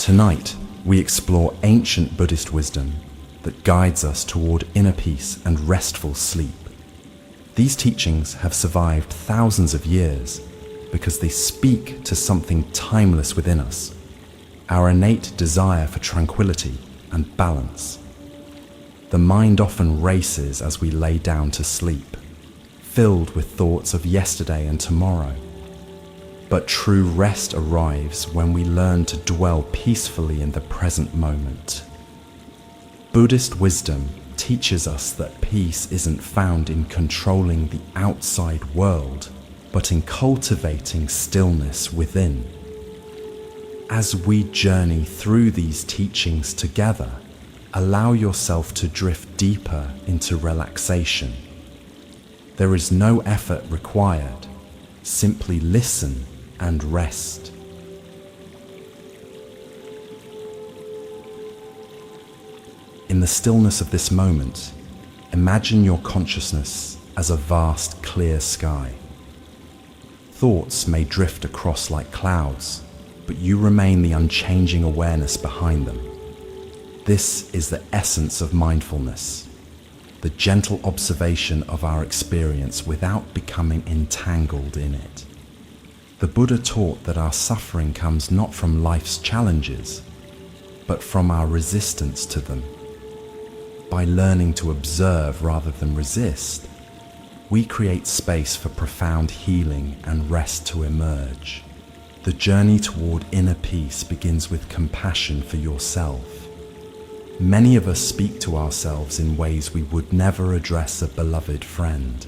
Tonight, we explore ancient Buddhist wisdom that guides us toward inner peace and restful sleep. These teachings have survived thousands of years because they speak to something timeless within us, our innate desire for tranquility and balance. The mind often races as we lay down to sleep, filled with thoughts of yesterday and tomorrow. But true rest arrives when we learn to dwell peacefully in the present moment. Buddhist wisdom teaches us that peace isn't found in controlling the outside world, but in cultivating stillness within. As we journey through these teachings together, allow yourself to drift deeper into relaxation. There is no effort required. Simply listen and rest. In the stillness of this moment, imagine your consciousness as a vast, clear sky. Thoughts may drift across like clouds, but you remain the unchanging awareness behind them. This is the essence of mindfulness, the gentle observation of our experience without becoming entangled in it. The Buddha taught that our suffering comes not from life's challenges, but from our resistance to them. By learning to observe rather than resist, we create space for profound healing and rest to emerge. The journey toward inner peace begins with compassion for yourself. Many of us speak to ourselves in ways we would never address a beloved friend.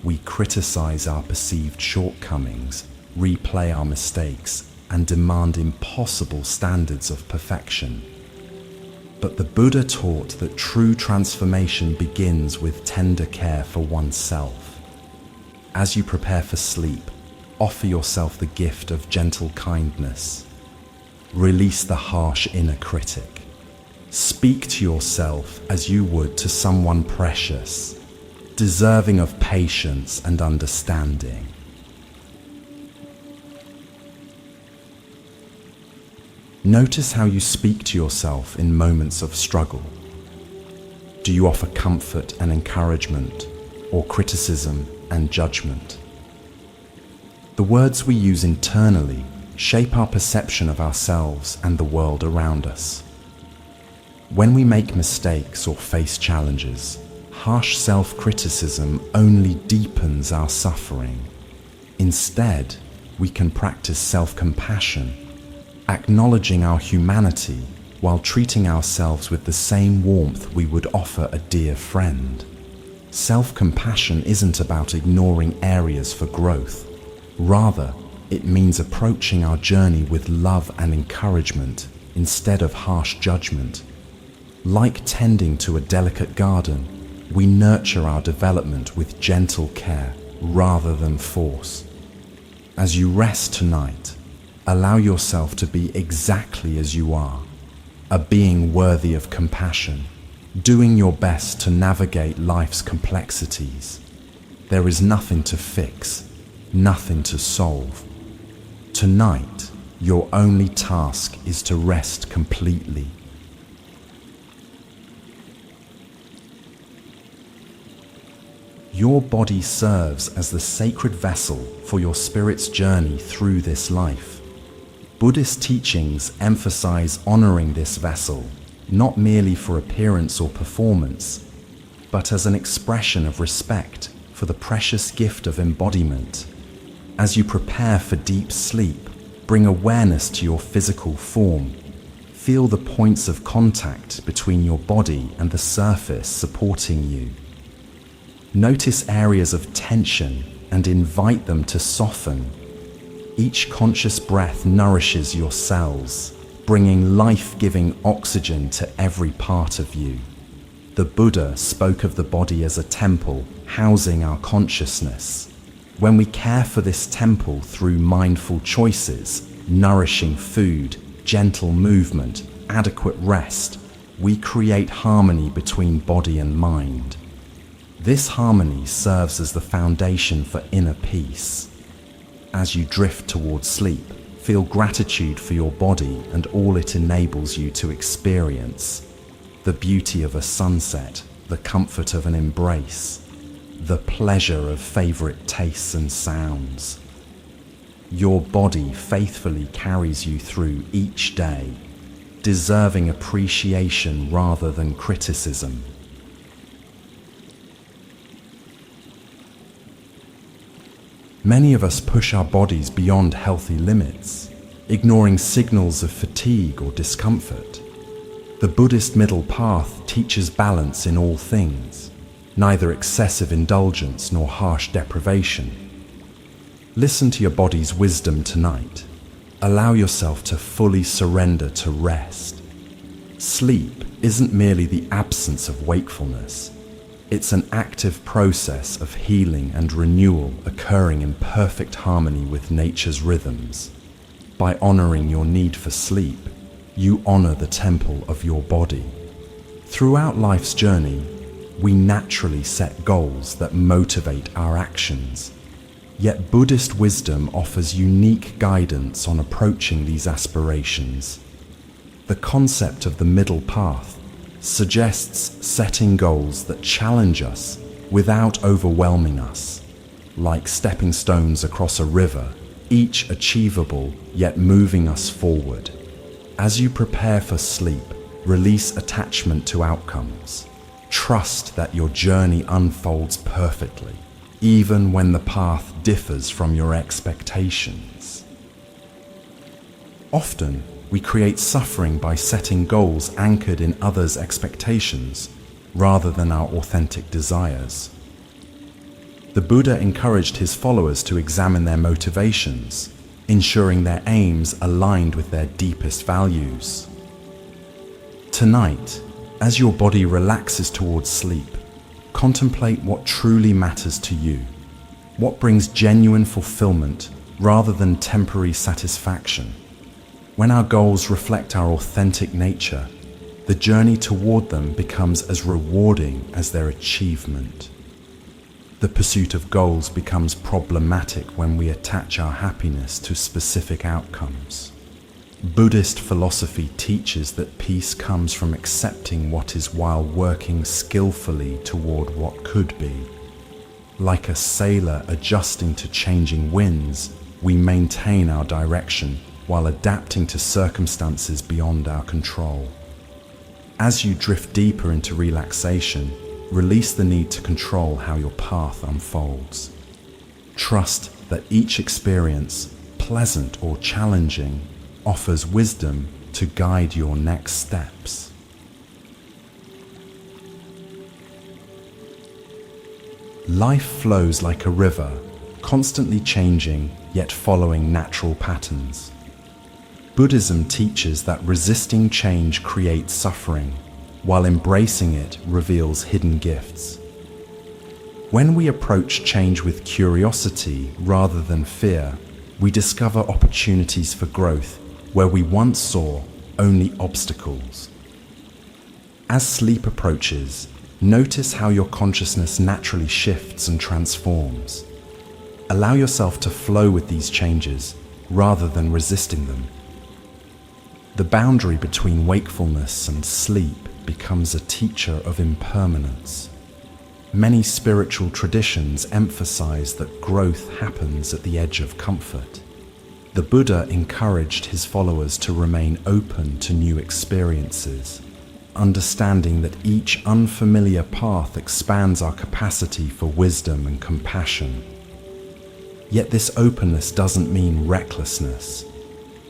We criticize our perceived shortcomings, replay our mistakes, and demand impossible standards of perfection. But the Buddha taught that true transformation begins with tender care for oneself. As you prepare for sleep, offer yourself the gift of gentle kindness. Release the harsh inner critic. Speak to yourself as you would to someone precious, deserving of patience and understanding. Notice how you speak to yourself in moments of struggle. Do you offer comfort and encouragement, or criticism and judgment? The words we use internally shape our perception of ourselves and the world around us. When we make mistakes or face challenges, harsh self-criticism only deepens our suffering. Instead, we can practice self-compassion, acknowledging our humanity while treating ourselves with the same warmth we would offer a dear friend. Self-compassion isn't about ignoring areas for growth. Rather, it means approaching our journey with love and encouragement instead of harsh judgment. Like tending to a delicate garden, we nurture our development with gentle care rather than force. As you rest tonight, allow yourself to be exactly as you are, a being worthy of compassion, doing your best to navigate life's complexities. There is nothing to fix, nothing to solve. Tonight, your only task is to rest completely. Your body serves as the sacred vessel for your spirit's journey through this life. Buddhist teachings emphasize honoring this vessel, not merely for appearance or performance, but as an expression of respect for the precious gift of embodiment. As you prepare for deep sleep, bring awareness to your physical form. Feel the points of contact between your body and the surface supporting you. Notice areas of tension and invite them to soften. Each conscious breath nourishes your cells, bringing life-giving oxygen to every part of you. The Buddha spoke of the body as a temple housing our consciousness. When we care for this temple through mindful choices, nourishing food, gentle movement, adequate rest, we create harmony between body and mind. This harmony serves as the foundation for inner peace. As you drift towards sleep, Feel gratitude for your body and all it enables you to experience. The beauty of a sunset, the comfort of an embrace, the pleasure of favorite tastes and sounds. Your body faithfully carries you through each day, deserving appreciation rather than criticism. Many of us push our bodies beyond healthy limits, ignoring signals of fatigue or discomfort. The Buddhist middle path teaches balance in all things, neither excessive indulgence nor harsh deprivation. Listen to your body's wisdom tonight. Allow yourself to fully surrender to rest. Sleep isn't merely the absence of wakefulness. It's an active process of healing and renewal occurring in perfect harmony with nature's rhythms. By honoring your need for sleep, you honor the temple of your body. Throughout life's journey, we naturally set goals that motivate our actions. Yet Buddhist wisdom offers unique guidance on approaching these aspirations. The concept of the middle path suggests setting goals that challenge us without overwhelming us, like stepping stones across a river, each achievable yet moving us forward. As you prepare for sleep, release attachment to outcomes. Trust that your journey unfolds perfectly, even when the path differs from your expectations. Often, we create suffering by setting goals anchored in others' expectations rather than our authentic desires. The Buddha encouraged his followers to examine their motivations, ensuring their aims aligned with their deepest values. Tonight, as your body relaxes towards sleep, contemplate what truly matters to you, what brings genuine fulfillment rather than temporary satisfaction. When our goals reflect our authentic nature, the journey toward them becomes as rewarding as their achievement. The pursuit of goals becomes problematic when we attach our happiness to specific outcomes. Buddhist philosophy teaches that peace comes from accepting what is while working skillfully toward what could be. Like a sailor adjusting to changing winds, we maintain our direction while adapting to circumstances beyond our control. As you drift deeper into relaxation, release the need to control how your path unfolds. Trust that each experience, pleasant or challenging, offers wisdom to guide your next steps. Life flows like a river, constantly changing yet following natural patterns. Buddhism teaches that resisting change creates suffering, while embracing it reveals hidden gifts. When we approach change with curiosity rather than fear, we discover opportunities for growth where we once saw only obstacles. As sleep approaches, notice how your consciousness naturally shifts and transforms. Allow yourself to flow with these changes rather than resisting them. The boundary between wakefulness and sleep becomes a teacher of impermanence. Many spiritual traditions emphasize that growth happens at the edge of comfort. The Buddha encouraged his followers to remain open to new experiences, understanding that each unfamiliar path expands our capacity for wisdom and compassion. Yet this openness doesn't mean recklessness.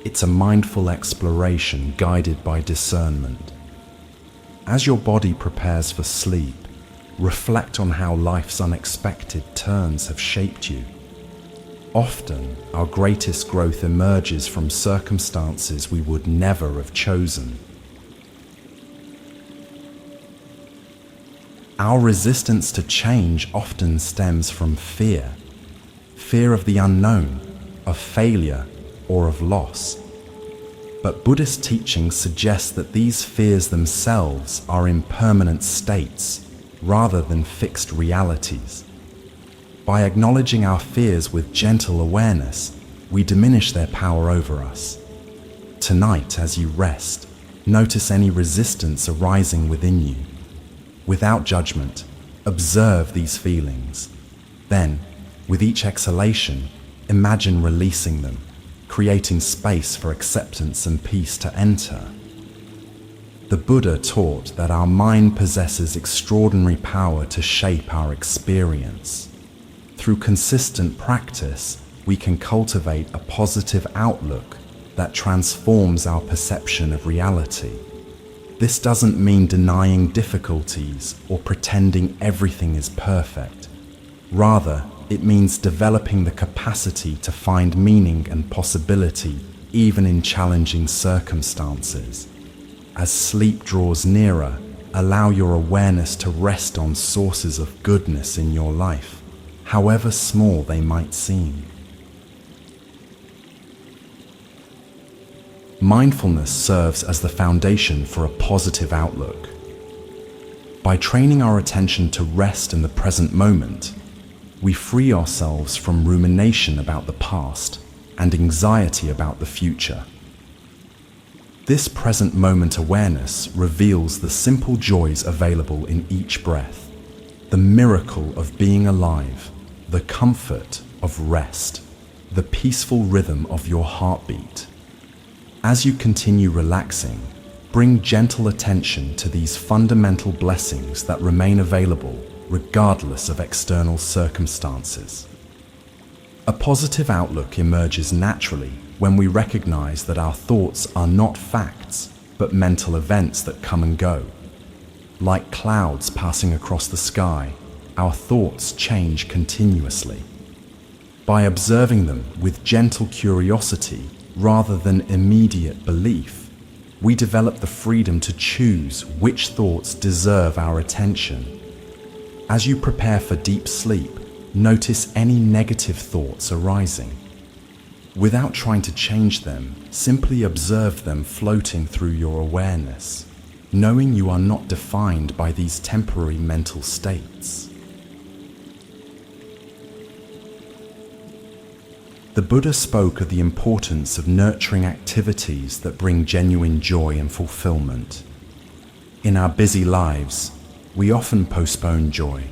It's a mindful exploration guided by discernment. As your body prepares for sleep, reflect on how life's unexpected turns have shaped you. Often, our greatest growth emerges from circumstances we would never have chosen. Our resistance to change often stems from fear. Fear of the unknown, of failure, or of loss. But Buddhist teachings suggest that these fears themselves are impermanent states rather than fixed realities. By acknowledging our fears with gentle awareness, we diminish their power over us. Tonight, as you rest, notice any resistance arising within you. Without judgment, observe these feelings. Then, with each exhalation, imagine releasing them, creating space for acceptance and peace to enter. The Buddha taught that our mind possesses extraordinary power to shape our experience. Through consistent practice, we can cultivate a positive outlook that transforms our perception of reality. This doesn't mean denying difficulties or pretending everything is perfect. Rather, it means developing the capacity to find meaning and possibility even in challenging circumstances. As sleep draws nearer, allow your awareness to rest on sources of goodness in your life, however small they might seem. Mindfulness serves as the foundation for a positive outlook. By training our attention to rest in the present moment, we free ourselves from rumination about the past and anxiety about the future. This present moment awareness reveals the simple joys available in each breath, the miracle of being alive, the comfort of rest, the peaceful rhythm of your heartbeat. As you continue relaxing, bring gentle attention to these fundamental blessings that remain available regardless of external circumstances. A positive outlook emerges naturally when we recognize that our thoughts are not facts, but mental events that come and go. Like clouds passing across the sky, our thoughts change continuously. By observing them with gentle curiosity rather than immediate belief, we develop the freedom to choose which thoughts deserve our attention. As you prepare for deep sleep, notice any negative thoughts arising. Without trying to change them, simply observe them floating through your awareness, knowing you are not defined by these temporary mental states. The Buddha spoke of the importance of nurturing activities that bring genuine joy and fulfillment. In our busy lives, we often postpone joy,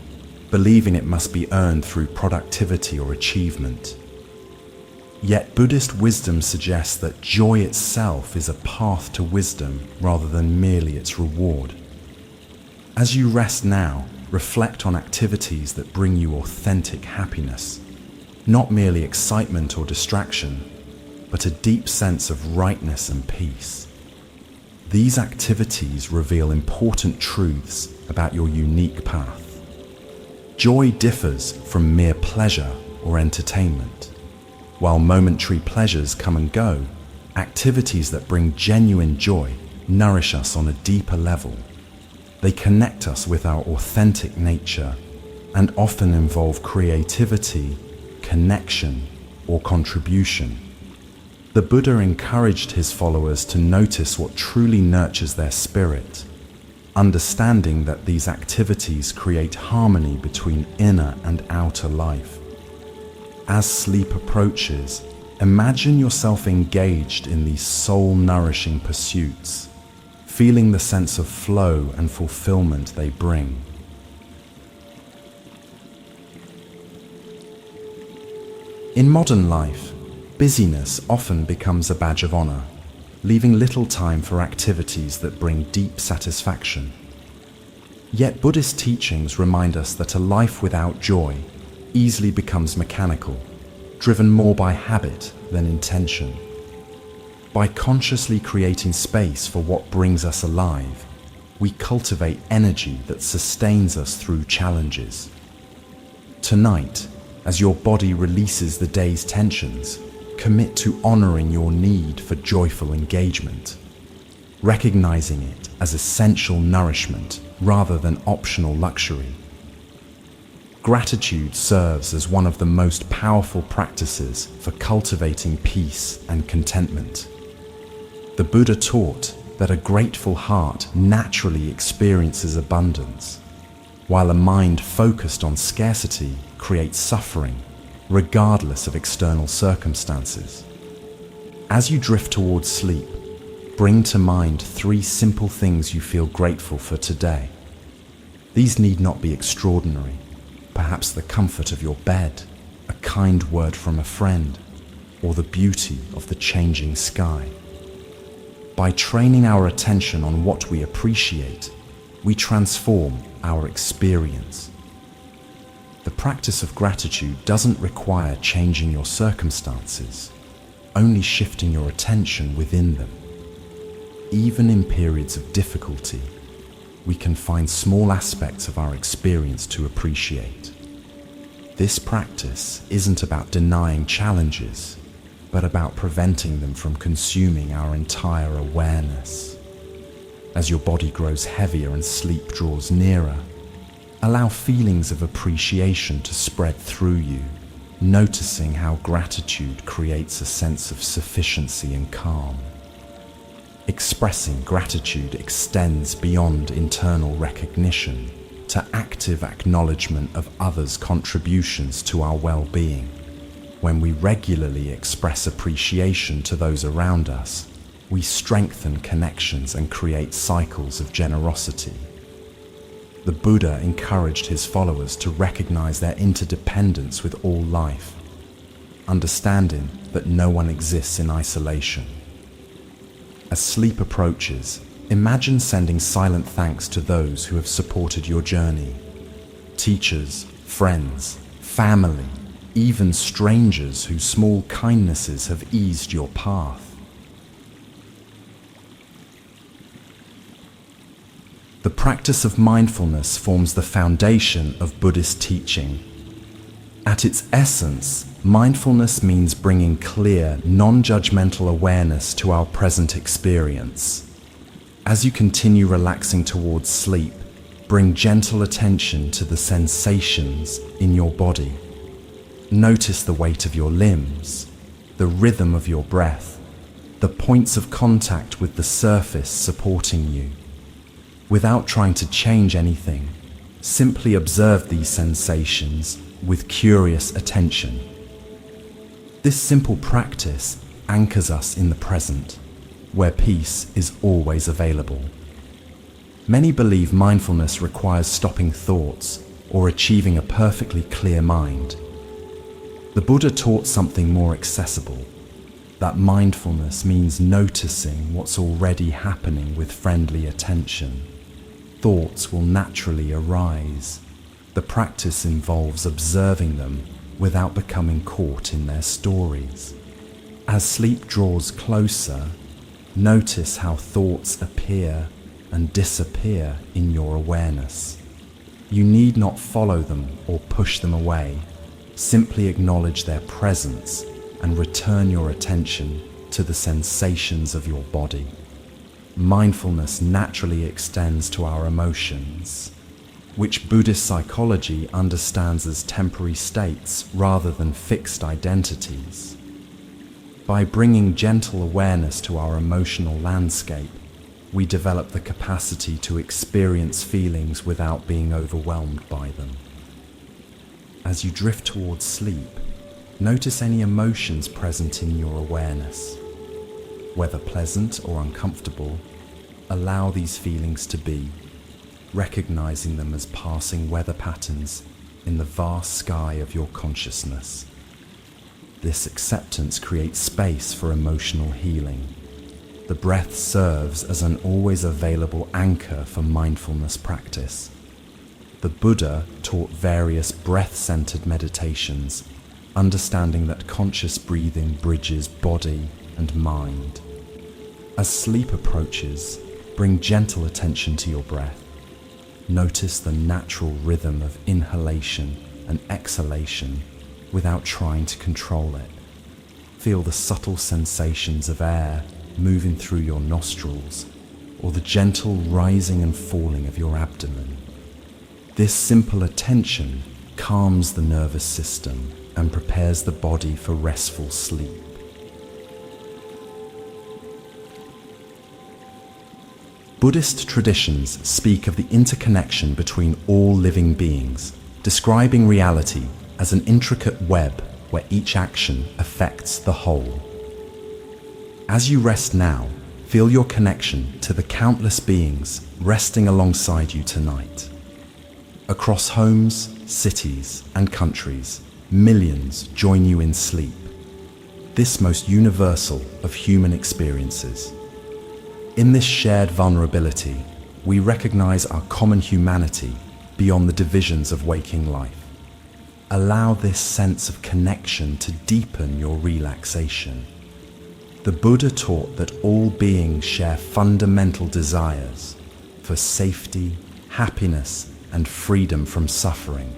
believing it must be earned through productivity or achievement. Yet Buddhist wisdom suggests that joy itself is a path to wisdom rather than merely its reward. As you rest now, reflect on activities that bring you authentic happiness, not merely excitement or distraction, but a deep sense of rightness and peace. These activities reveal important truths about your unique path. Joy differs from mere pleasure or entertainment. While momentary pleasures come and go, activities that bring genuine joy nourish us on a deeper level. They connect us with our authentic nature and often involve creativity, connection, or contribution. The Buddha encouraged his followers to notice what truly nurtures their spirit, understanding that these activities create harmony between inner and outer life. As sleep approaches, imagine yourself engaged in these soul-nourishing pursuits, feeling the sense of flow and fulfillment they bring. In modern life, busyness often becomes a badge of honor, leaving little time for activities that bring deep satisfaction. Yet Buddhist teachings remind us that a life without joy easily becomes mechanical, driven more by habit than intention. By consciously creating space for what brings us alive, we cultivate energy that sustains us through challenges. Tonight, as your body releases the day's tensions, commit to honoring your need for joyful engagement, recognizing it as essential nourishment rather than optional luxury. Gratitude serves as one of the most powerful practices for cultivating peace and contentment. The Buddha taught that a grateful heart naturally experiences abundance, while a mind focused on scarcity creates suffering. regardless of external circumstances. As you drift towards sleep, bring to mind 3 simple things you feel grateful for today. These need not be extraordinary. Perhaps the comfort of your bed, a kind word from a friend, or the beauty of the changing sky. By training our attention on what we appreciate, we transform our experience. The practice of gratitude doesn't require changing your circumstances, only shifting your attention within them. Even in periods of difficulty, we can find small aspects of our experience to appreciate. This practice isn't about denying challenges, but about preventing them from consuming our entire awareness. As your body grows heavier and sleep draws nearer, allow feelings of appreciation to spread through you, noticing how gratitude creates a sense of sufficiency and calm. Expressing gratitude extends beyond internal recognition to active acknowledgement of others' contributions to our well-being. When we regularly express appreciation to those around us, we strengthen connections and create cycles of generosity. The Buddha encouraged his followers to recognize their interdependence with all life, understanding that no one exists in isolation. As sleep approaches, imagine sending silent thanks to those who have supported your journey. Teachers, friends, family, even strangers whose small kindnesses have eased your path. The practice of mindfulness forms the foundation of Buddhist teaching. At its essence, mindfulness means bringing clear, non-judgmental awareness to our present experience. As you continue relaxing towards sleep, bring gentle attention to the sensations in your body. Notice the weight of your limbs, the rhythm of your breath, the points of contact with the surface supporting you. Without trying to change anything, simply observe these sensations with curious attention. This simple practice anchors us in the present, where peace is always available. Many believe mindfulness requires stopping thoughts or achieving a perfectly clear mind. The Buddha taught something more accessible, that mindfulness means noticing what's already happening with friendly attention. Thoughts will naturally arise. The practice involves observing them without becoming caught in their stories. As sleep draws closer, notice how thoughts appear and disappear in your awareness. You need not follow them or push them away. Simply acknowledge their presence and return your attention to the sensations of your body. Mindfulness naturally extends to our emotions, which Buddhist psychology understands as temporary states rather than fixed identities. By bringing gentle awareness to our emotional landscape, we develop the capacity to experience feelings without being overwhelmed by them. As you drift towards sleep, notice any emotions present in your awareness. Whether pleasant or uncomfortable, allow these feelings to be, recognizing them as passing weather patterns in the vast sky of your consciousness. This acceptance creates space for emotional healing. The breath serves as an always available anchor for mindfulness practice. The Buddha taught various breath-centered meditations, understanding that conscious breathing bridges body and mind. As sleep approaches, bring gentle attention to your breath. Notice the natural rhythm of inhalation and exhalation without trying to control it. Feel the subtle sensations of air moving through your nostrils or the gentle rising and falling of your abdomen. This simple attention calms the nervous system and prepares the body for restful sleep. Buddhist traditions speak of the interconnection between all living beings, describing reality as an intricate web where each action affects the whole. As you rest now, feel your connection to the countless beings resting alongside you tonight. Across homes, cities, and countries, millions join you in sleep, this most universal of human experiences. In this shared vulnerability, we recognize our common humanity beyond the divisions of waking life. Allow this sense of connection to deepen your relaxation. The Buddha taught that all beings share fundamental desires for safety, happiness, and freedom from suffering.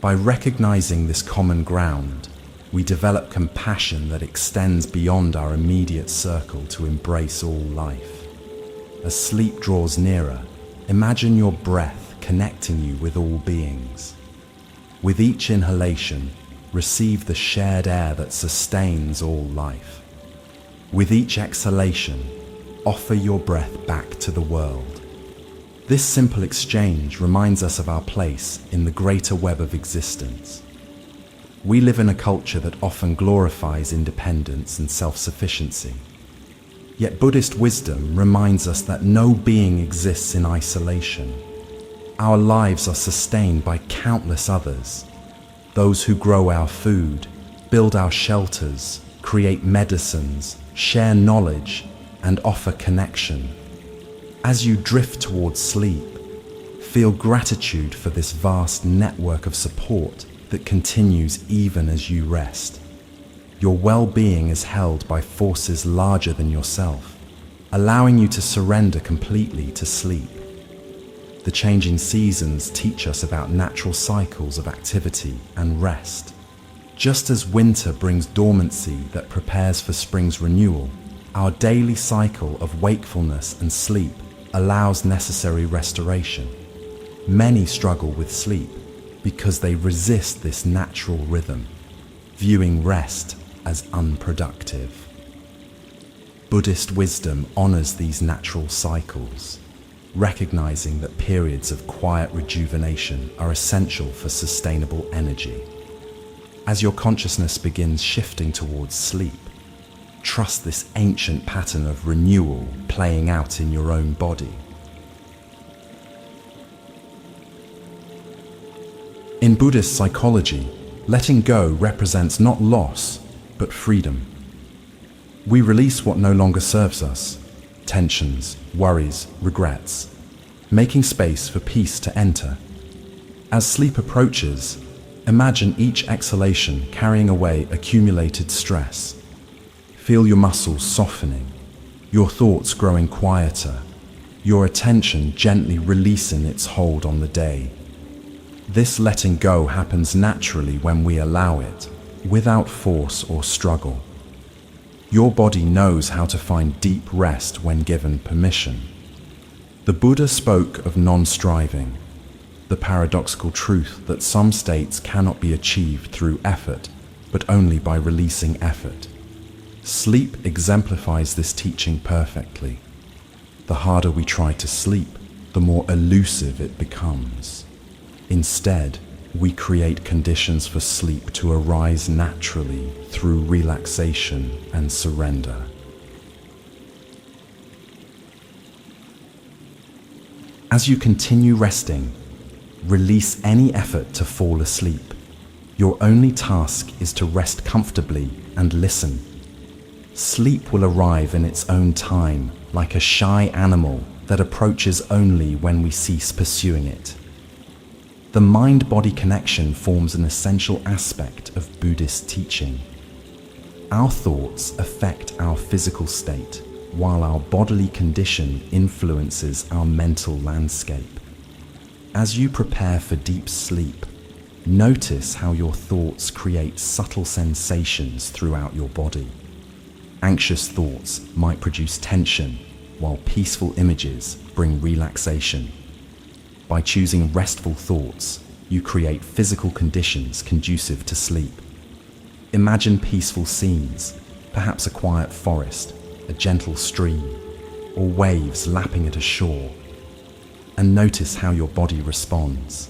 By recognizing this common ground, we develop compassion that extends beyond our immediate circle to embrace all life. As sleep draws nearer, imagine your breath connecting you with all beings. With each inhalation, receive the shared air that sustains all life. With each exhalation, offer your breath back to the world. This simple exchange reminds us of our place in the greater web of existence. We live in a culture that often glorifies independence and self-sufficiency. Yet Buddhist wisdom reminds us that no being exists in isolation. Our lives are sustained by countless others, those who grow our food, build our shelters, create medicines, share knowledge, and offer connection. As you drift towards sleep, feel gratitude for this vast network of support that continues even as you rest. Your well-being is held by forces larger than yourself, allowing you to surrender completely to sleep. The changing seasons teach us about natural cycles of activity and rest. Just as winter brings dormancy that prepares for spring's renewal, our daily cycle of wakefulness and sleep allows necessary restoration. Many struggle with sleep because they resist this natural rhythm, viewing rest as unproductive. Buddhist wisdom honors these natural cycles, recognizing that periods of quiet rejuvenation are essential for sustainable energy. As your consciousness begins shifting towards sleep, trust this ancient pattern of renewal playing out in your own body. In Buddhist psychology, letting go represents not loss, but freedom. We release what no longer serves us, tensions, worries, regrets, making space for peace to enter. As sleep approaches, imagine each exhalation carrying away accumulated stress. Feel your muscles softening, your thoughts growing quieter, your attention gently releasing its hold on the day. This letting go happens naturally when we allow it, without force or struggle. Your body knows how to find deep rest when given permission. The Buddha spoke of non-striving, the paradoxical truth that some states cannot be achieved through effort, but only by releasing effort. Sleep exemplifies this teaching perfectly. The harder we try to sleep, the more elusive it becomes. Instead, we create conditions for sleep to arise naturally through relaxation and surrender. As you continue resting, release any effort to fall asleep. Your only task is to rest comfortably and listen. Sleep will arrive in its own time, like a shy animal that approaches only when we cease pursuing it. The mind-body connection forms an essential aspect of Buddhist teaching. Our thoughts affect our physical state, while our bodily condition influences our mental landscape. As you prepare for deep sleep, notice how your thoughts create subtle sensations throughout your body. Anxious thoughts might produce tension, while peaceful images bring relaxation. By choosing restful thoughts, you create physical conditions conducive to sleep. Imagine peaceful scenes, perhaps a quiet forest, a gentle stream, or waves lapping at a shore, and notice how your body responds.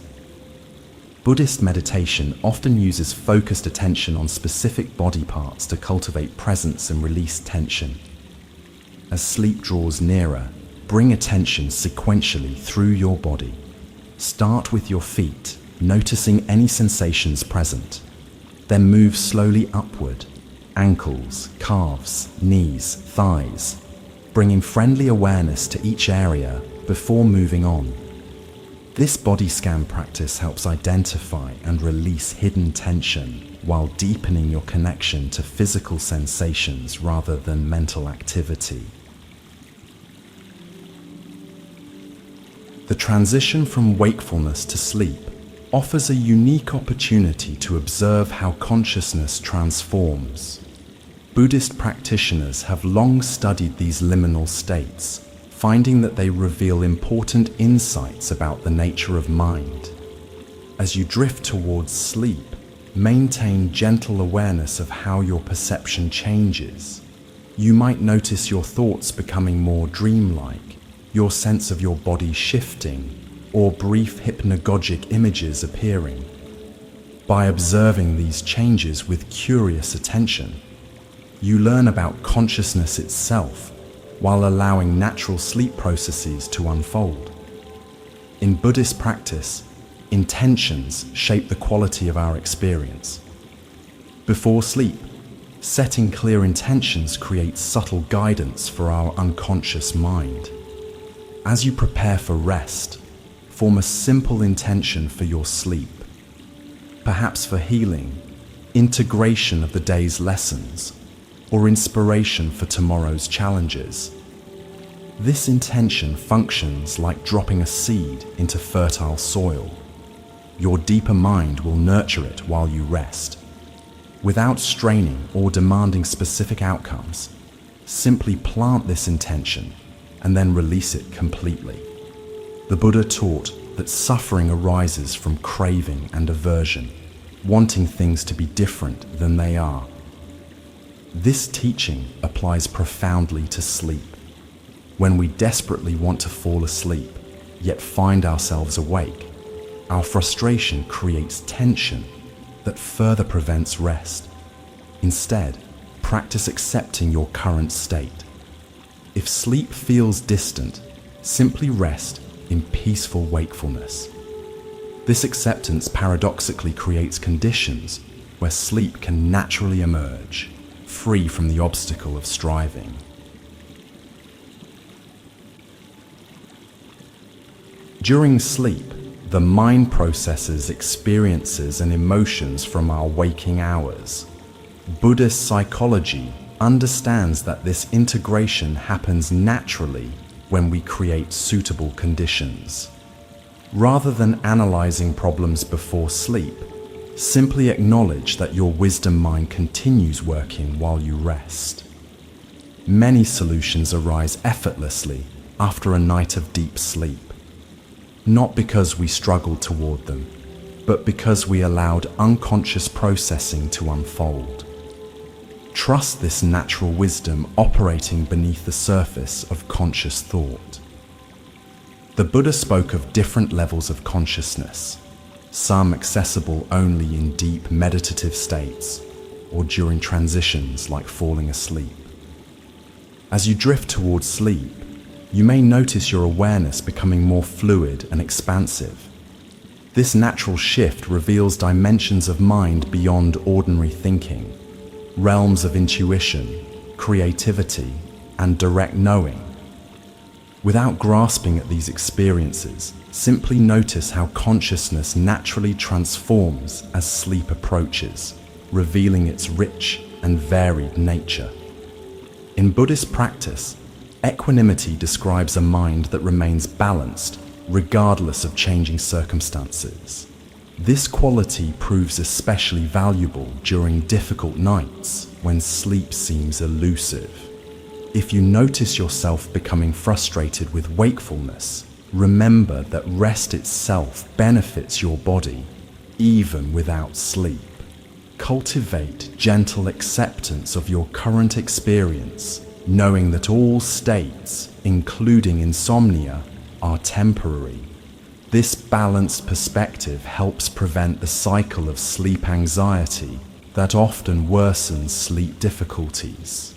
Buddhist meditation often uses focused attention on specific body parts to cultivate presence and release tension. As sleep draws nearer, bring attention sequentially through your body. Start with your feet, noticing any sensations present. Then move slowly upward, ankles, calves, knees, thighs, bringing friendly awareness to each area before moving on. This body scan practice helps identify and release hidden tension while deepening your connection to physical sensations rather than mental activity. The transition from wakefulness to sleep offers a unique opportunity to observe how consciousness transforms. Buddhist practitioners have long studied these liminal states, finding that they reveal important insights about the nature of mind. As you drift towards sleep, maintain gentle awareness of how your perception changes. You might notice your thoughts becoming more dreamlike, your sense of your body shifting, or brief hypnagogic images appearing. By observing these changes with curious attention, you learn about consciousness itself while allowing natural sleep processes to unfold. In Buddhist practice, intentions shape the quality of our experience. Before sleep, setting clear intentions creates subtle guidance for our unconscious mind. As you prepare for rest, form a simple intention for your sleep, perhaps for healing, integration of the day's lessons, or inspiration for tomorrow's challenges. This intention functions like dropping a seed into fertile soil. Your deeper mind will nurture it while you rest. Without straining or demanding specific outcomes, simply plant this intention and then release it completely. The Buddha taught that suffering arises from craving and aversion, wanting things to be different than they are. This teaching applies profoundly to sleep. When we desperately want to fall asleep, yet find ourselves awake, our frustration creates tension that further prevents rest. Instead, practice accepting your current state. If sleep feels distant, simply rest in peaceful wakefulness. This acceptance paradoxically creates conditions where sleep can naturally emerge, free from the obstacle of striving. During sleep, the mind processes experiences and emotions from our waking hours. Buddhist psychology understands that this integration happens naturally when we create suitable conditions. Rather than analyzing problems before sleep, simply acknowledge that your wisdom mind continues working while you rest. Many solutions arise effortlessly after a night of deep sleep, not because we struggled toward them, but because we allowed unconscious processing to unfold. Trust this natural wisdom operating beneath the surface of conscious thought. The Buddha spoke of different levels of consciousness, some accessible only in deep meditative states or during transitions like falling asleep. As you drift towards sleep, you may notice your awareness becoming more fluid and expansive. This natural shift reveals dimensions of mind beyond ordinary thinking, realms of intuition, creativity, and direct knowing. Without grasping at these experiences, simply notice how consciousness naturally transforms as sleep approaches, revealing its rich and varied nature. In Buddhist practice, equanimity describes a mind that remains balanced regardless of changing circumstances. This quality proves especially valuable during difficult nights when sleep seems elusive. If you notice yourself becoming frustrated with wakefulness, remember that rest itself benefits your body, even without sleep. Cultivate gentle acceptance of your current experience, knowing that all states, including insomnia, are temporary. This balanced perspective helps prevent the cycle of sleep anxiety that often worsens sleep difficulties.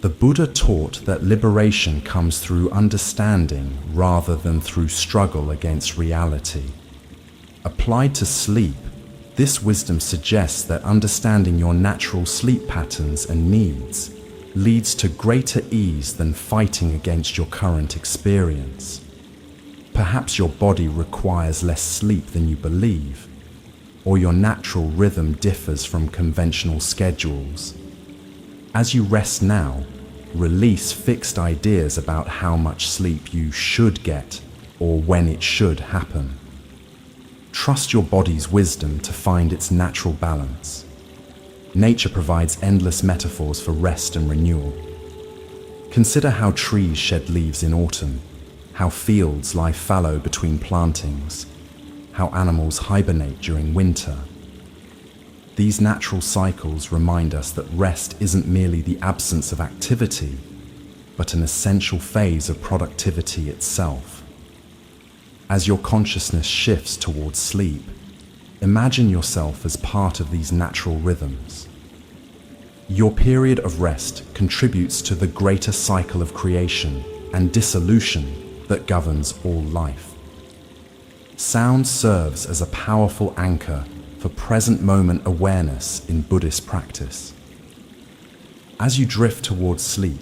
The Buddha taught that liberation comes through understanding rather than through struggle against reality. Applied to sleep, this wisdom suggests that understanding your natural sleep patterns and needs leads to greater ease than fighting against your current experience. Perhaps your body requires less sleep than you believe, or your natural rhythm differs from conventional schedules. As you rest now, release fixed ideas about how much sleep you should get or when it should happen. Trust your body's wisdom to find its natural balance. Nature provides endless metaphors for rest and renewal. Consider how trees shed leaves in autumn, how fields lie fallow between plantings, how animals hibernate during winter. These natural cycles remind us that rest isn't merely the absence of activity, but an essential phase of productivity itself. As your consciousness shifts towards sleep, imagine yourself as part of these natural rhythms. Your period of rest contributes to the greater cycle of creation and dissolution that governs all life. Sound serves as a powerful anchor for present moment awareness in Buddhist practice. As you drift towards sleep,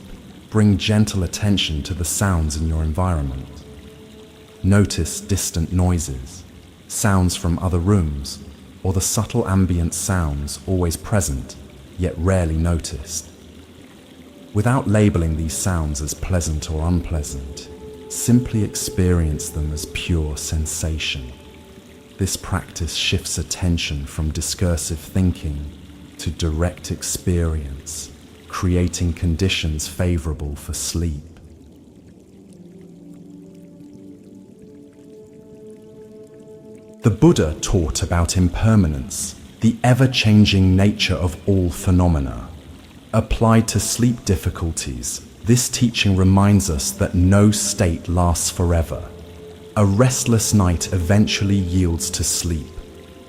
bring gentle attention to the sounds in your environment. Notice distant noises, sounds from other rooms, or the subtle ambient sounds always present, yet rarely noticed. Without labeling these sounds as pleasant or unpleasant, simply experience them as pure sensation. This practice shifts attention from discursive thinking to direct experience, creating conditions favorable for sleep. The Buddha taught about impermanence, the ever-changing nature of all phenomena. Applied to sleep difficulties, this teaching reminds us that no state lasts forever. A restless night eventually yields to sleep,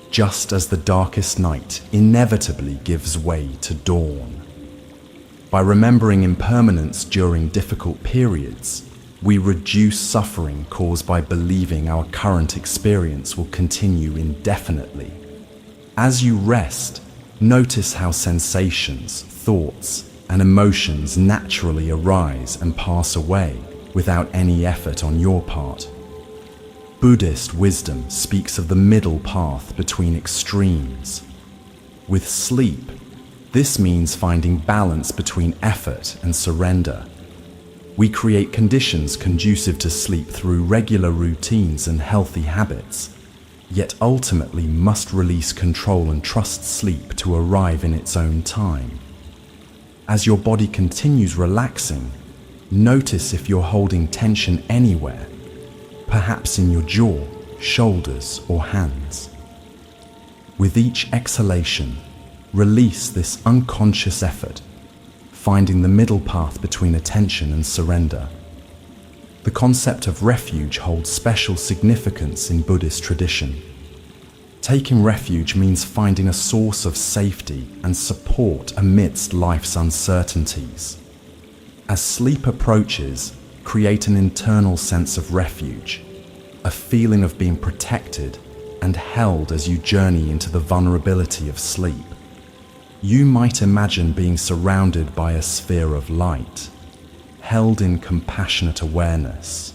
just as the darkest night inevitably gives way to dawn. By remembering impermanence during difficult periods, we reduce suffering caused by believing our current experience will continue indefinitely. As you rest, notice how sensations, thoughts, and emotions naturally arise and pass away without any effort on your part. Buddhist wisdom speaks of the middle path between extremes. With sleep, this means finding balance between effort and surrender. We create conditions conducive to sleep through regular routines and healthy habits, yet ultimately must release control and trust sleep to arrive in its own time. As your body continues relaxing, notice if you're holding tension anywhere, perhaps in your jaw, shoulders, or hands. With each exhalation, release this unconscious effort, finding the middle path between attention and surrender. The concept of refuge holds special significance in Buddhist tradition. Taking refuge means finding a source of safety and support amidst life's uncertainties. As sleep approaches, create an internal sense of refuge, a feeling of being protected and held as you journey into the vulnerability of sleep. You might imagine being surrounded by a sphere of light, held in compassionate awareness,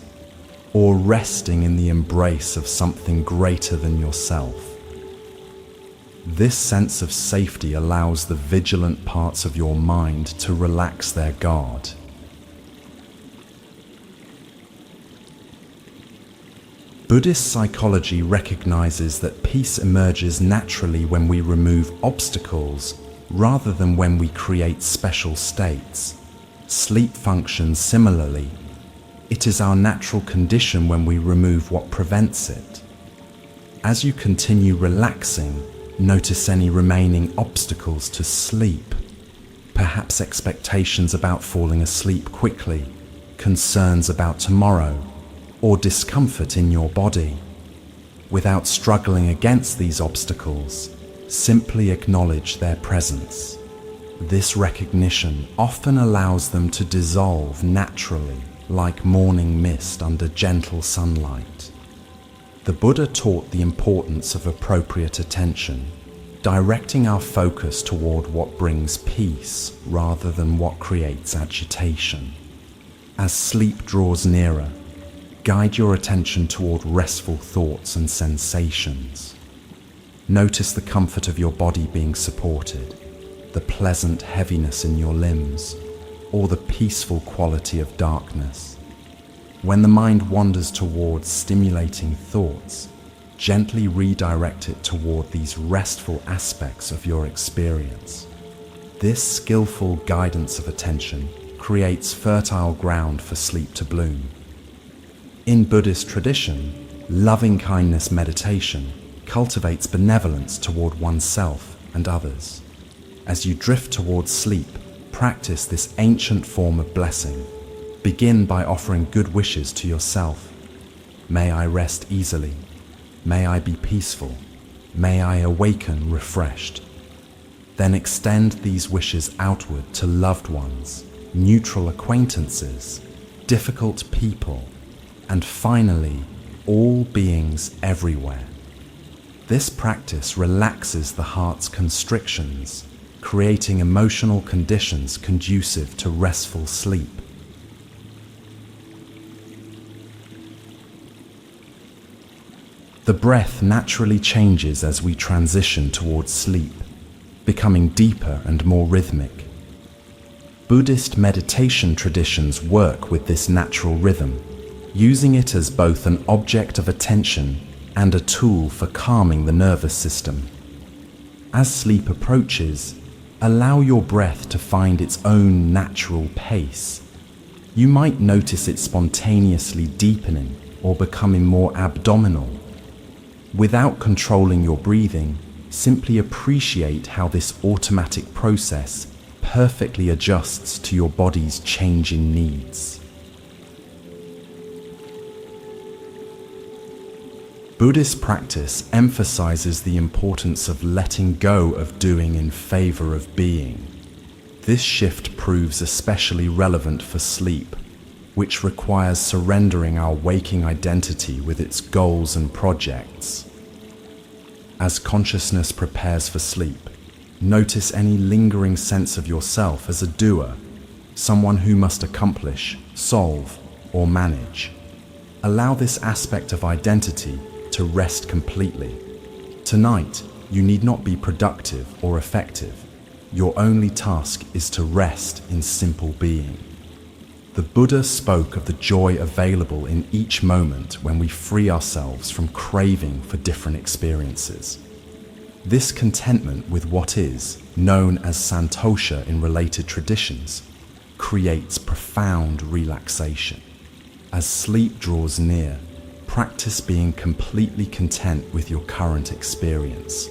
or resting in the embrace of something greater than yourself. This sense of safety allows the vigilant parts of your mind to relax their guard. Buddhist psychology recognizes that peace emerges naturally when we remove obstacles rather than when we create special states. Sleep functions similarly. It is our natural condition when we remove what prevents it. As you continue relaxing, notice any remaining obstacles to sleep, perhaps expectations about falling asleep quickly, concerns about tomorrow, or discomfort in your body. Without struggling against these obstacles, simply acknowledge their presence. This recognition often allows them to dissolve naturally, like morning mist under gentle sunlight. The Buddha taught the importance of appropriate attention, directing our focus toward what brings peace rather than what creates agitation. As sleep draws nearer, guide your attention toward restful thoughts and sensations. Notice the comfort of your body being supported, the pleasant heaviness in your limbs, or the peaceful quality of darkness. When the mind wanders towards stimulating thoughts, gently redirect it toward these restful aspects of your experience. This skillful guidance of attention creates fertile ground for sleep to bloom. In Buddhist tradition, loving-kindness meditation cultivates benevolence toward oneself and others. As you drift towards sleep, practice this ancient form of blessing. Begin by offering good wishes to yourself. May I rest easily. May I be peaceful. May I awaken refreshed. Then extend these wishes outward to loved ones, neutral acquaintances, difficult people, and finally, all beings everywhere. This practice relaxes the heart's constrictions, creating emotional conditions conducive to restful sleep. The breath naturally changes as we transition towards sleep, becoming deeper and more rhythmic. Buddhist meditation traditions work with this natural rhythm, using it as both an object of attention and a tool for calming the nervous system. As sleep approaches, allow your breath to find its own natural pace. You might notice it spontaneously deepening or becoming more abdominal. Without controlling your breathing, simply appreciate how this automatic process perfectly adjusts to your body's changing needs. Buddhist practice emphasizes the importance of letting go of doing in favor of being. This shift proves especially relevant for sleep, which requires surrendering our waking identity with its goals and projects. As consciousness prepares for sleep, notice any lingering sense of yourself as a doer, someone who must accomplish, solve, or manage. Allow this aspect of identity to rest completely. Tonight, you need not be productive or effective. Your only task is to rest in simple being. The Buddha spoke of the joy available in each moment when we free ourselves from craving for different experiences. This contentment with what is, known as santosha in related traditions, creates profound relaxation. As sleep draws near, practice being completely content with your current experience,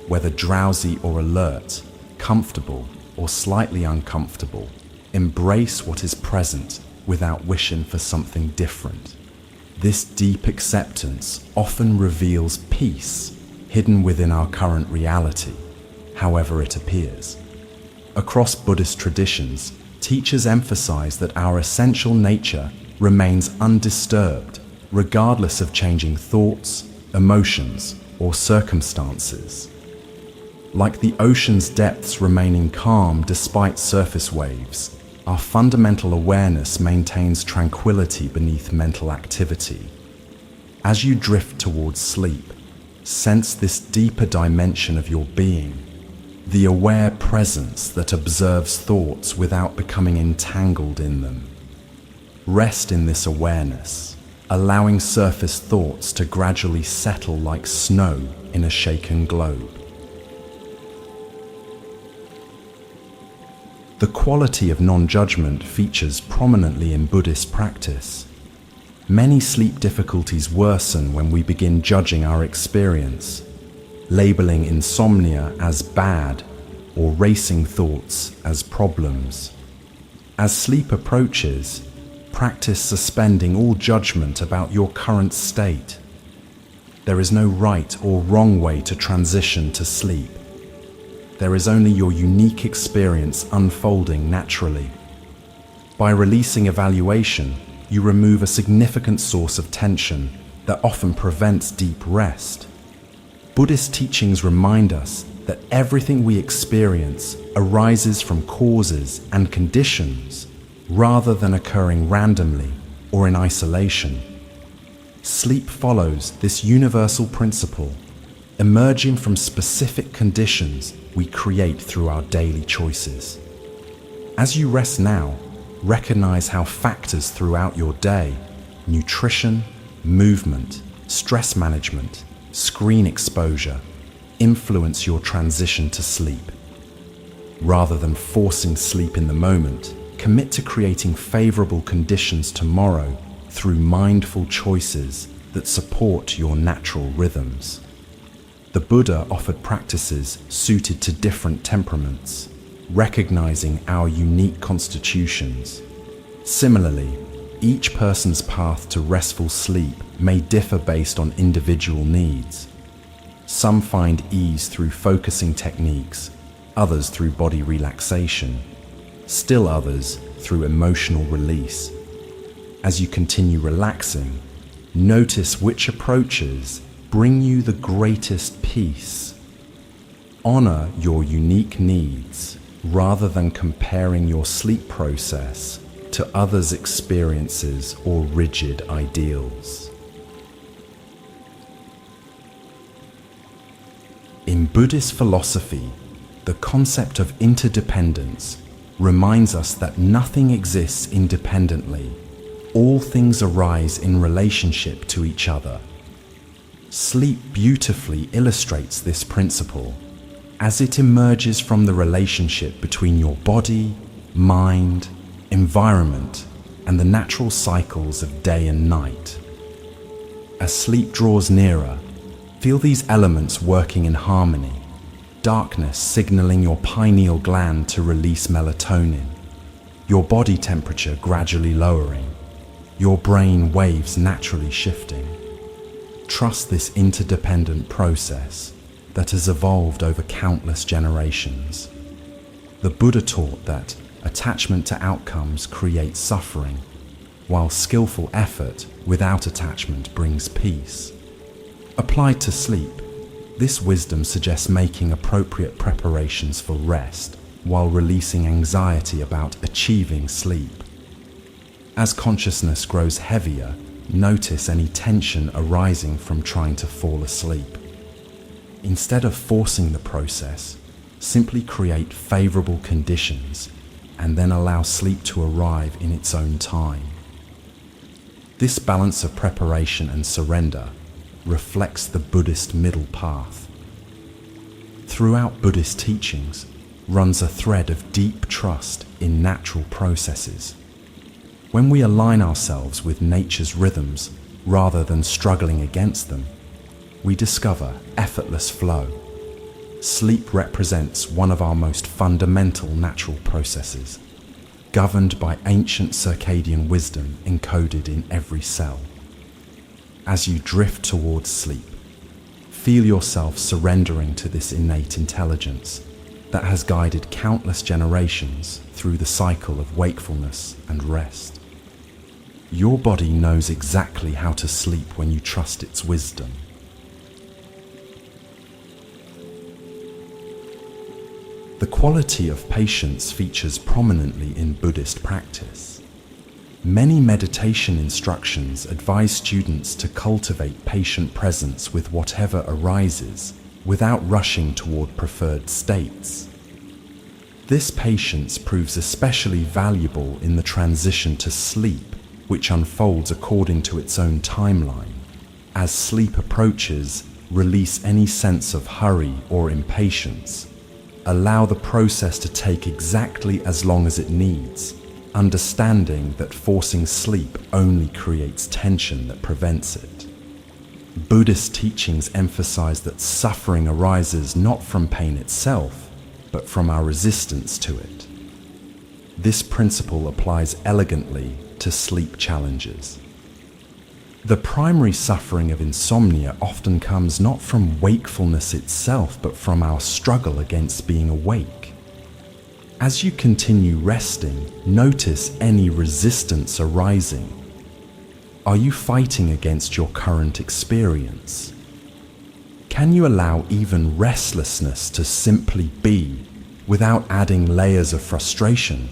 whether drowsy or alert, comfortable or slightly uncomfortable. Embrace what is present without wishing for something different. This deep acceptance often reveals peace hidden within our current reality, however it appears. Across Buddhist traditions, teachers emphasize that our essential nature remains undisturbed, regardless of changing thoughts, emotions, or circumstances. Like the ocean's depths remaining calm despite surface waves, our fundamental awareness maintains tranquility beneath mental activity. As you drift towards sleep, sense this deeper dimension of your being, the aware presence that observes thoughts without becoming entangled in them. Rest in this awareness, allowing surface thoughts to gradually settle like snow in a shaken globe. The quality of non-judgment features prominently in Buddhist practice. Many sleep difficulties worsen when we begin judging our experience, labeling insomnia as bad or racing thoughts as problems. As sleep approaches, Practice suspending all judgment about your current state. There is no right or wrong way to transition to sleep. There is only your unique experience unfolding naturally. By releasing evaluation, you remove a significant source of tension that often prevents deep rest. Buddhist teachings remind us that everything we experience arises from causes and conditions rather than occurring randomly or in isolation. Sleep follows this universal principle, emerging from specific conditions we create through our daily choices. As you rest now, recognize how factors throughout your day, nutrition, movement, stress management, screen exposure, influence your transition to sleep. Rather than forcing sleep in the moment, commit to creating favorable conditions tomorrow through mindful choices that support your natural rhythms. The Buddha offered practices suited to different temperaments, recognizing our unique constitutions. Similarly, each person's path to restful sleep may differ based on individual needs. Some find ease through focusing techniques, others through body relaxation, still others through emotional release. As you continue relaxing, notice which approaches bring you the greatest peace. Honor your unique needs rather than comparing your sleep process to others' experiences or rigid ideals. In Buddhist philosophy, the concept of interdependence reminds us that nothing exists independently. All things arise in relationship to each other. Sleep beautifully illustrates this principle, as it emerges from the relationship between your body, mind, environment, and the natural cycles of day and night. As sleep draws nearer, feel these elements working in harmony. Darkness signaling your pineal gland to release melatonin, your body temperature gradually lowering, your brain waves naturally shifting. Trust this interdependent process that has evolved over countless generations. The Buddha taught that attachment to outcomes creates suffering, while skillful effort without attachment brings peace. Applied to sleep, this wisdom suggests making appropriate preparations for rest while releasing anxiety about achieving sleep. As consciousness grows heavier, notice any tension arising from trying to fall asleep. Instead of forcing the process, simply create favorable conditions and then allow sleep to arrive in its own time. This balance of preparation and surrender reflects the Buddhist middle path. Throughout Buddhist teachings runs a thread of deep trust in natural processes. When we align ourselves with nature's rhythms rather than struggling against them, we discover effortless flow. Sleep represents one of our most fundamental natural processes, governed by ancient circadian wisdom encoded in every cell. As you drift towards sleep, feel yourself surrendering to this innate intelligence that has guided countless generations through the cycle of wakefulness and rest. Your body knows exactly how to sleep when you trust its wisdom. The quality of patience features prominently in Buddhist practice. Many meditation instructions advise students to cultivate patient presence with whatever arises, without rushing toward preferred states. This patience proves especially valuable in the transition to sleep, which unfolds according to its own timeline. As sleep approaches, release any sense of hurry or impatience. Allow the process to take exactly as long as it needs, understanding that forcing sleep only creates tension that prevents it. Buddhist teachings emphasize that suffering arises not from pain itself, but from our resistance to it. This principle applies elegantly to sleep challenges. The primary suffering of insomnia often comes not from wakefulness itself, but from our struggle against being awake. As you continue resting, notice any resistance arising. Are you fighting against your current experience? Can you allow even restlessness to simply be without adding layers of frustration?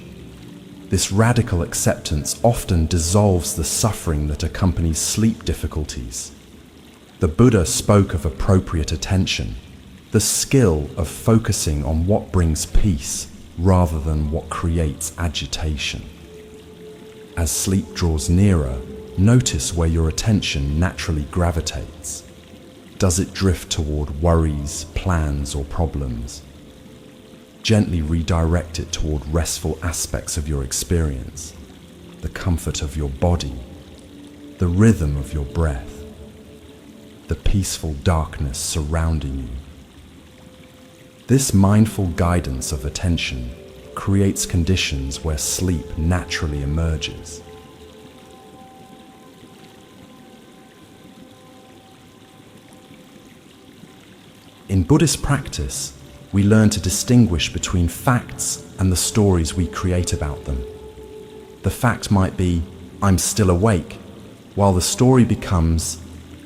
This radical acceptance often dissolves the suffering that accompanies sleep difficulties. The Buddha spoke of appropriate attention, the skill of focusing on what brings peace rather than what creates agitation. As sleep draws nearer, notice where your attention naturally gravitates. Does it drift toward worries, plans, or problems? Gently redirect it toward restful aspects of your experience, the comfort of your body, the rhythm of your breath, the peaceful darkness surrounding you. This mindful guidance of attention creates conditions where sleep naturally emerges. In Buddhist practice, we learn to distinguish between facts and the stories we create about them. The fact might be, "I'm still awake," while the story becomes,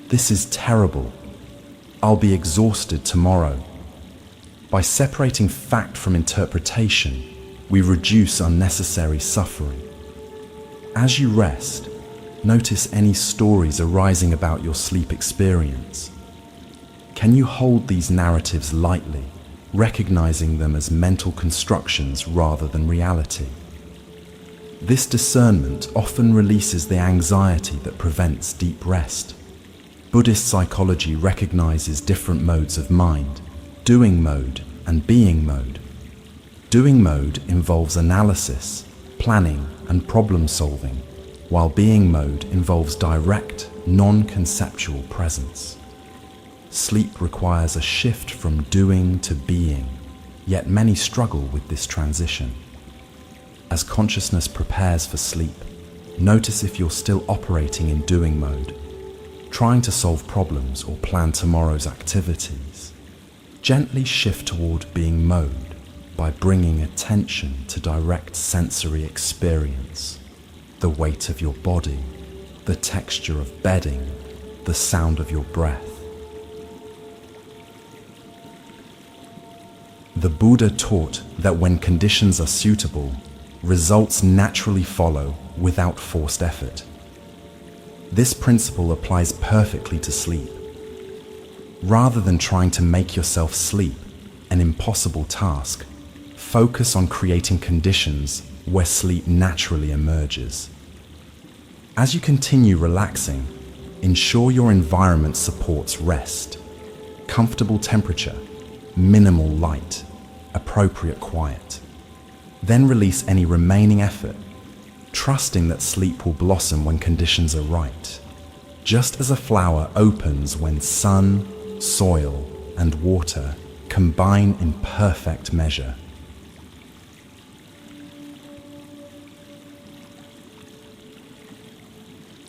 "This is terrible. I'll be exhausted tomorrow." By separating fact from interpretation, we reduce unnecessary suffering. As you rest, notice any stories arising about your sleep experience. Can you hold these narratives lightly, recognizing them as mental constructions rather than reality? This discernment often releases the anxiety that prevents deep rest. Buddhist psychology recognizes different modes of mind: doing mode and being mode. Doing mode involves analysis, planning, and problem solving, while being mode involves direct, non-conceptual presence. Sleep requires a shift from doing to being, yet many struggle with this transition. As consciousness prepares for sleep, notice if you're still operating in doing mode, trying to solve problems or plan tomorrow's activities. Gently shift toward being mode by bringing attention to direct sensory experience, the weight of your body, the texture of bedding, the sound of your breath. The Buddha taught that when conditions are suitable, results naturally follow without forced effort. This principle applies perfectly to sleep. Rather than trying to make yourself sleep, an impossible task, focus on creating conditions where sleep naturally emerges. As you continue relaxing, ensure your environment supports rest. Comfortable temperature, minimal light, appropriate quiet. Then release any remaining effort, trusting that sleep will blossom when conditions are right, just as a flower opens when sun, soil, and water combine in perfect measure.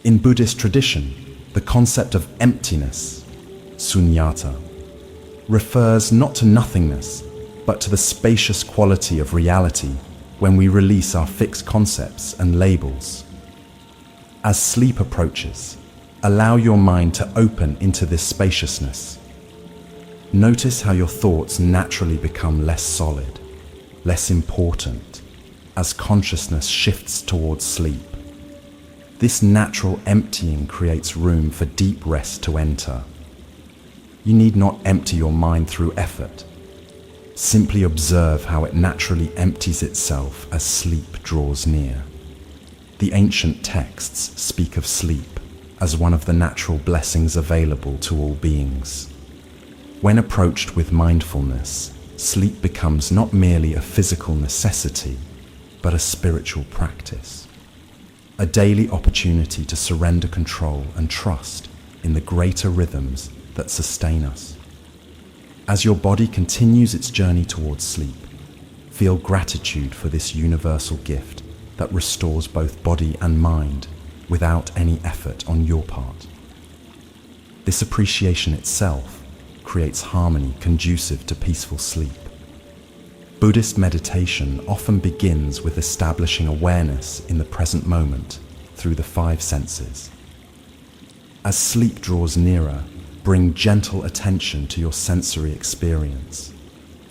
In Buddhist tradition, the concept of emptiness, sunyata, refers not to nothingness, but to the spacious quality of reality when we release our fixed concepts and labels. As sleep approaches, allow your mind to open into this spaciousness. Notice how your thoughts naturally become less solid, less important, as consciousness shifts towards sleep. This natural emptying creates room for deep rest to enter. You need not empty your mind through effort. Simply observe how it naturally empties itself as sleep draws near. The ancient texts speak of sleep as one of the natural blessings available to all beings. When approached with mindfulness, sleep becomes not merely a physical necessity, but a spiritual practice. A daily opportunity to surrender control and trust in the greater rhythms that sustain us. As your body continues its journey towards sleep, feel gratitude for this universal gift that restores both body and mind without any effort on your part. This appreciation itself creates harmony conducive to peaceful sleep. Buddhist meditation often begins with establishing awareness in the present moment through the five senses. As sleep draws nearer, bring gentle attention to your sensory experience.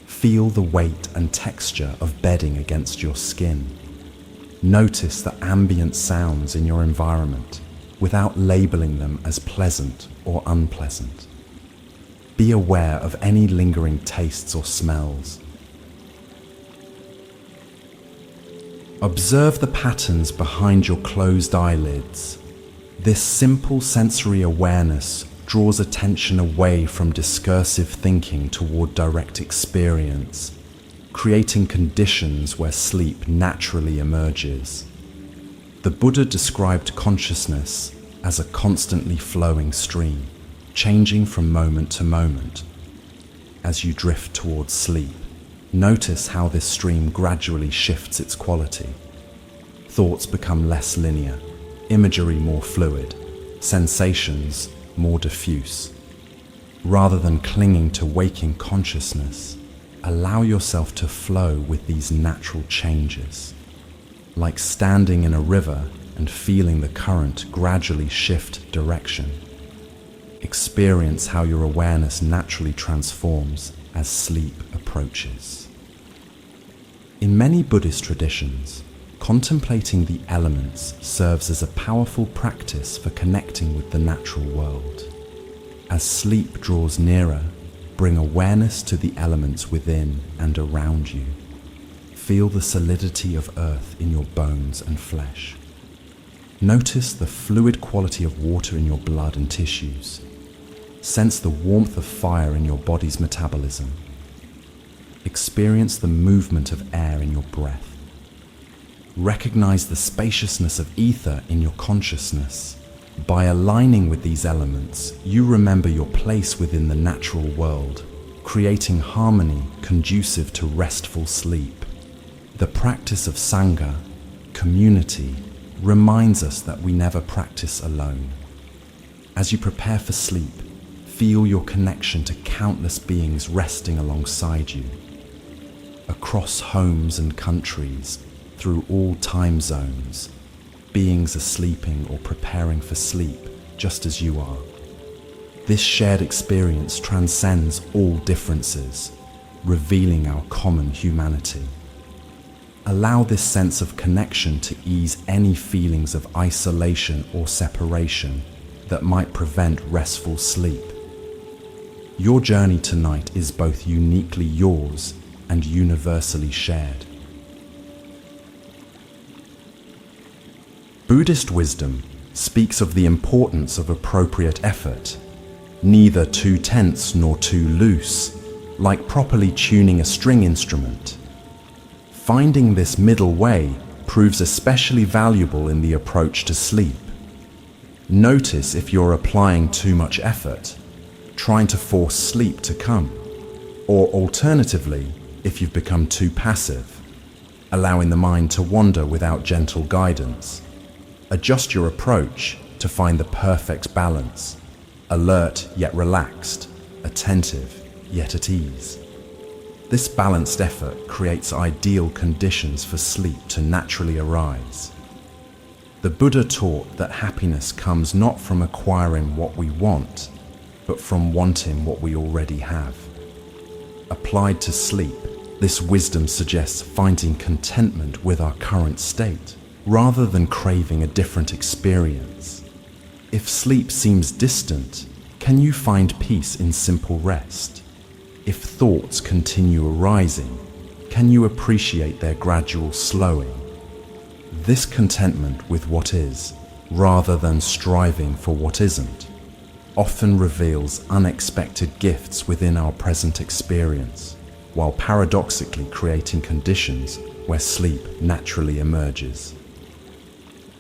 Feel the weight and texture of bedding against your skin. Notice the ambient sounds in your environment without labeling them as pleasant or unpleasant. Be aware of any lingering tastes or smells. Observe the patterns behind your closed eyelids. This simple sensory awareness draws attention away from discursive thinking toward direct experience, creating conditions where sleep naturally emerges. The Buddha described consciousness as a constantly flowing stream, changing from moment to moment. As you drift towards sleep, notice how this stream gradually shifts its quality. Thoughts become less linear, imagery more fluid, sensations more diffuse. Rather than clinging to waking consciousness, allow yourself to flow with these natural changes. Like standing in a river and feeling the current gradually shift direction. Experience how your awareness naturally transforms as sleep approaches. In many Buddhist traditions, contemplating the elements serves as a powerful practice for connecting with the natural world. As sleep draws nearer, bring awareness to the elements within and around you. Feel the solidity of earth in your bones and flesh. Notice the fluid quality of water in your blood and tissues. Sense the warmth of fire in your body's metabolism. Experience the movement of air in your breath. Recognize the spaciousness of ether in your consciousness. By aligning with these elements, you remember your place within the natural world, creating harmony conducive to restful sleep. The practice of Sangha, community, reminds us that we never practice alone. As you prepare for sleep, feel your connection to countless beings resting alongside you. Across homes and countries, through all time zones, beings are sleeping or preparing for sleep just as you are. This shared experience transcends all differences, revealing our common humanity. Allow this sense of connection to ease any feelings of isolation or separation that might prevent restful sleep. Your journey tonight is both uniquely yours and universally shared. Buddhist wisdom speaks of the importance of appropriate effort, neither too tense nor too loose, like properly tuning a string instrument. Finding this middle way proves especially valuable in the approach to sleep. Notice if you're applying too much effort, trying to force sleep to come, or alternatively, if you've become too passive, allowing the mind to wander without gentle guidance. Adjust your approach to find the perfect balance, alert yet relaxed, attentive yet at ease. This balanced effort creates ideal conditions for sleep to naturally arise. The Buddha taught that happiness comes not from acquiring what we want, but from wanting what we already have. Applied to sleep, this wisdom suggests finding contentment with our current state, rather than craving a different experience. If sleep seems distant, can you find peace in simple rest? If thoughts continue arising, can you appreciate their gradual slowing? This contentment with what is, rather than striving for what isn't, often reveals unexpected gifts within our present experience, while paradoxically creating conditions where sleep naturally emerges.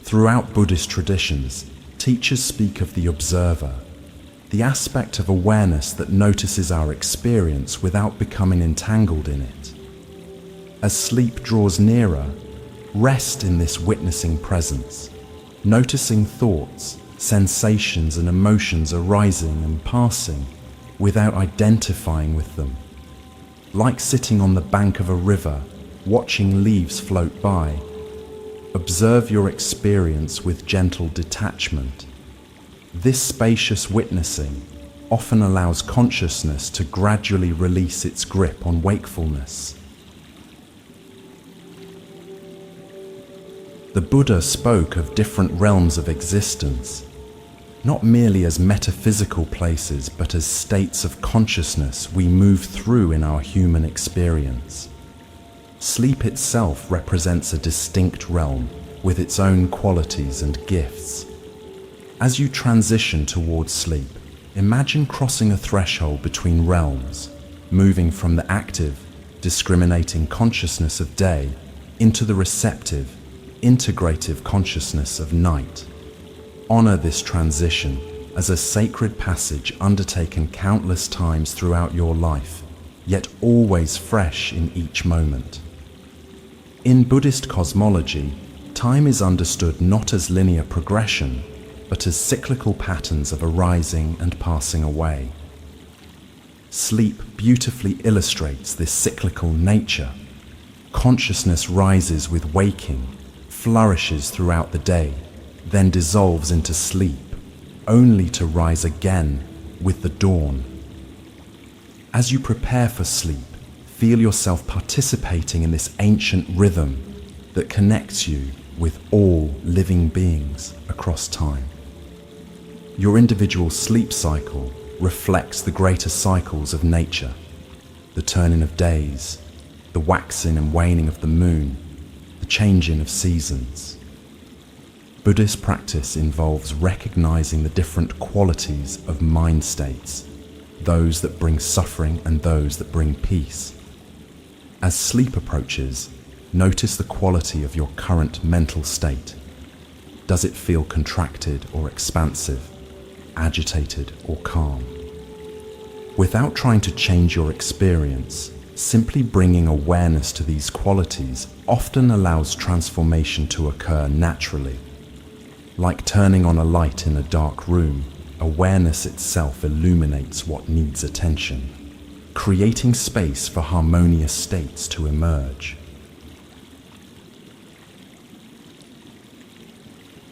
Throughout Buddhist traditions, teachers speak of the observer, the aspect of awareness that notices our experience without becoming entangled in it. As sleep draws nearer, Rest in this witnessing presence, noticing thoughts, sensations and emotions arising and passing without identifying with them. Like sitting on the bank of a river, watching leaves float by. Observe your experience with gentle detachment. This spacious witnessing often allows consciousness to gradually release its grip on wakefulness. The Buddha spoke of different realms of existence, not merely as metaphysical places, but as states of consciousness we move through in our human experience. Sleep itself represents a distinct realm with its own qualities and gifts. As you transition towards sleep, imagine crossing a threshold between realms, moving from the active, discriminating consciousness of day into the receptive, integrative consciousness of night. Honor this transition as a sacred passage undertaken countless times throughout your life, yet always fresh in each moment. In Buddhist cosmology, time is understood not as linear progression, but as cyclical patterns of arising and passing away. Sleep beautifully illustrates this cyclical nature. Consciousness rises with waking, flourishes throughout the day, then dissolves into sleep, only to rise again with the dawn. As you prepare for sleep, feel yourself participating in this ancient rhythm that connects you with all living beings across time. Your individual sleep cycle reflects the greater cycles of nature, the turning of days, the waxing and waning of the moon, the changing of seasons. Buddhist practice involves recognizing the different qualities of mind states, those that bring suffering and those that bring peace. As sleep approaches, notice the quality of your current mental state. Does it feel contracted or expansive, agitated or calm? Without trying to change your experience, simply bringing awareness to these qualities often allows transformation to occur naturally. Like turning on a light in a dark room, awareness itself illuminates what needs attention, creating space for harmonious states to emerge.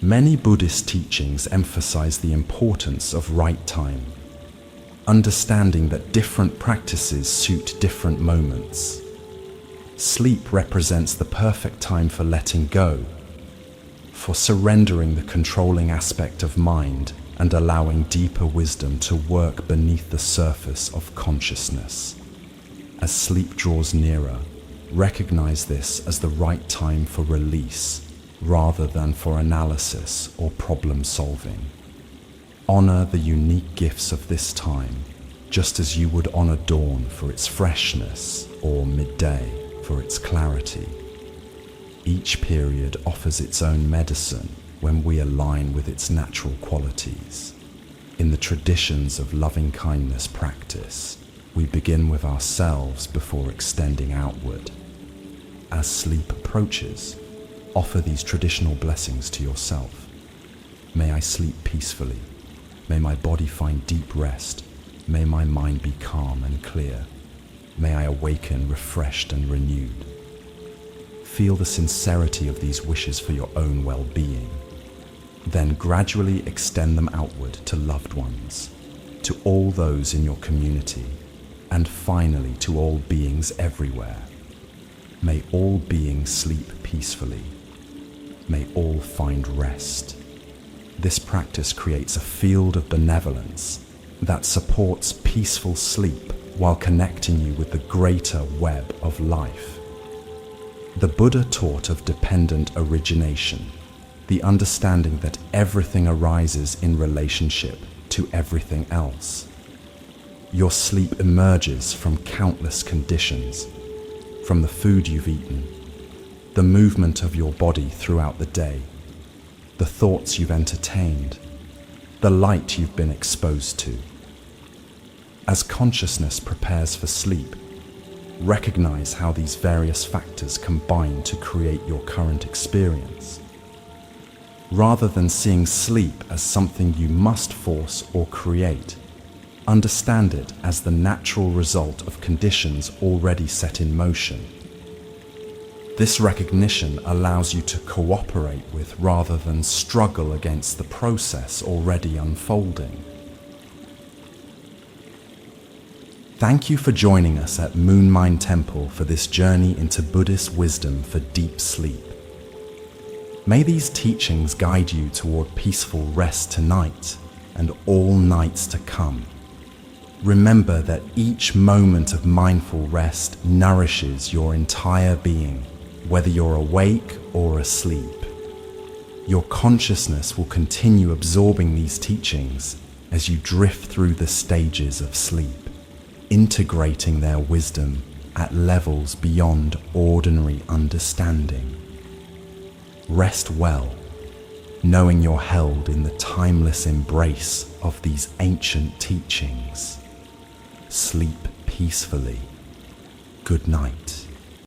Many Buddhist teachings emphasize the importance of right time, understanding that different practices suit different moments. Sleep represents the perfect time for letting go, for surrendering the controlling aspect of mind and allowing deeper wisdom to work beneath the surface of consciousness. As sleep draws nearer, recognize this as the right time for release rather than for analysis or problem solving. Honor the unique gifts of this time, just as you would honor dawn for its freshness or midday for its clarity. Each period offers its own medicine when we align with its natural qualities. In the traditions of loving-kindness practice, we begin with ourselves before extending outward. As sleep approaches, offer these traditional blessings to yourself. May I sleep peacefully. May my body find deep rest. May my mind be calm and clear. May I awaken refreshed and renewed. Feel the sincerity of these wishes for your own well-being. Then gradually extend them outward to loved ones, to all those in your community, and finally to all beings everywhere. May all beings sleep peacefully. May all find rest. This practice creates a field of benevolence that supports peaceful sleep while connecting you with the greater web of life. The Buddha taught of dependent origination, the understanding that everything arises in relationship to everything else. Your sleep emerges from countless conditions, from the food you've eaten, the movement of your body throughout the day, the thoughts you've entertained, the light you've been exposed to. As consciousness prepares for sleep, recognize how these various factors combine to create your current experience. Rather than seeing sleep as something you must force or create, understand it as the natural result of conditions already set in motion. This recognition allows you to cooperate with rather than struggle against the process already unfolding. Thank you for joining us at Moon Mind Temple for this journey into Buddhist wisdom for deep sleep. May these teachings guide you toward peaceful rest tonight and all nights to come. Remember that each moment of mindful rest nourishes your entire being, whether you're awake or asleep. Your consciousness will continue absorbing these teachings as you drift through the stages of sleep, integrating their wisdom at levels beyond ordinary understanding. Rest well, knowing you're held in the timeless embrace of these ancient teachings. Sleep peacefully. Good night.